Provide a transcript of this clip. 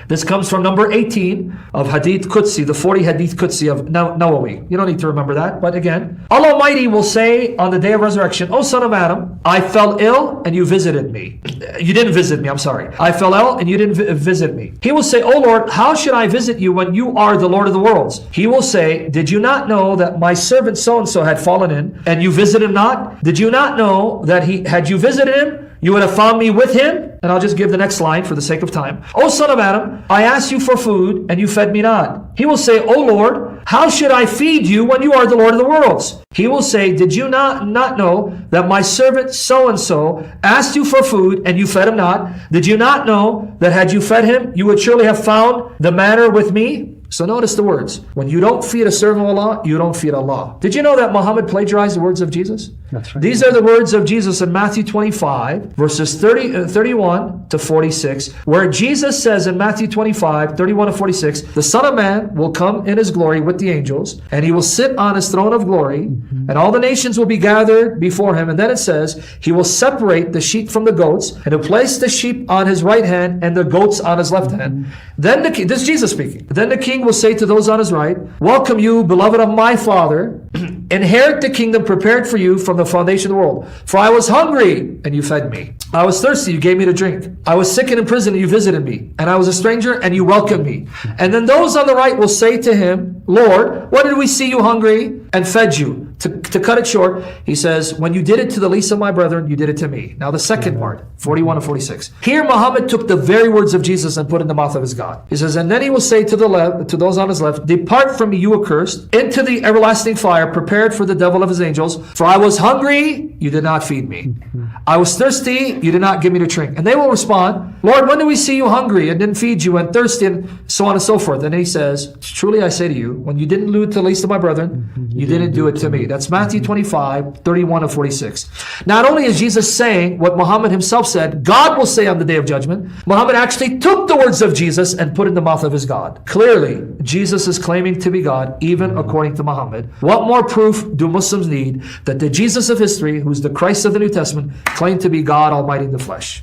This comes from number 18 of Hadith Qudsi, the 40 Hadith Qudsi of Nawawi. You don't need to remember that, but again, Allah Almighty will say on the day of resurrection, O son of Adam, I fell ill and you visited me. You didn't visit me, I'm sorry. I fell ill and you didn't visit me. He will say, O Lord, how should I visit you when you are the Lord of the worlds? He will say, did you not know that my servant so-and-so had fallen in and you visited him not? Did you not know that had you visited him, you would have found me with him? And I'll just give the next line for the sake of time. O son of Adam, I asked you for food and you fed me not. He will say, O Lord, how should I feed you when you are the Lord of the worlds? He will say, did you not know that my servant so-and-so asked you for food and you fed him not? Did you not know that had you fed him, you would surely have found the manner with me? So notice the words. When you don't feed a servant of Allah, you don't feed Allah. Did you know that Muhammad plagiarized the words of Jesus? That's right. These are the words of Jesus in Matthew 25, verses 31 to 46, where Jesus says in Matthew 25, 31 to 46, the Son of Man will come in his glory with the angels, and he will sit on his throne of glory, and all the nations will be gathered before him. And then it says, he will separate the sheep from the goats, and he'll place the sheep on his right hand and the goats on his left hand. Then the king, this is Jesus speaking, then the king will say to those on his right, welcome you, beloved of my Father, inherit the kingdom prepared for you from the foundation of the world. For I was hungry, and you fed me. I was thirsty, you gave me to drink. I was sick and in prison, and you visited me. And I was a stranger, and you welcomed me. And then those on the right will say to him, Lord, when did we see you hungry and fed you? To cut it short, he says, when you did it to the least of my brethren, you did it to me. Now the second part, 41 and 46. Here Muhammad took the very words of Jesus and put in the mouth of his God. He says, and then he will say to the left, to those on his left, depart from me, you accursed, into the everlasting fire prepared for the devil of his angels. For I was hungry, you did not feed me. I was thirsty, you did not give me to drink. And they will respond, Lord, when did we see you hungry and didn't feed you, and thirsty, and so on and so forth? And he says, truly I say to you, when you didn't do it to the least of my brethren, you didn't do it to me. That's Matthew 25, 31 and 46. Not only is Jesus saying what Muhammad himself said, God will say on the day of judgment, Muhammad actually took the words of Jesus and put in the mouth of his God. Clearly, Jesus is claiming to be God, even according to Muhammad. What more proof do Muslims need that the Jesus of history, who's the Christ of the New Testament, claimed to be God Almighty in the flesh?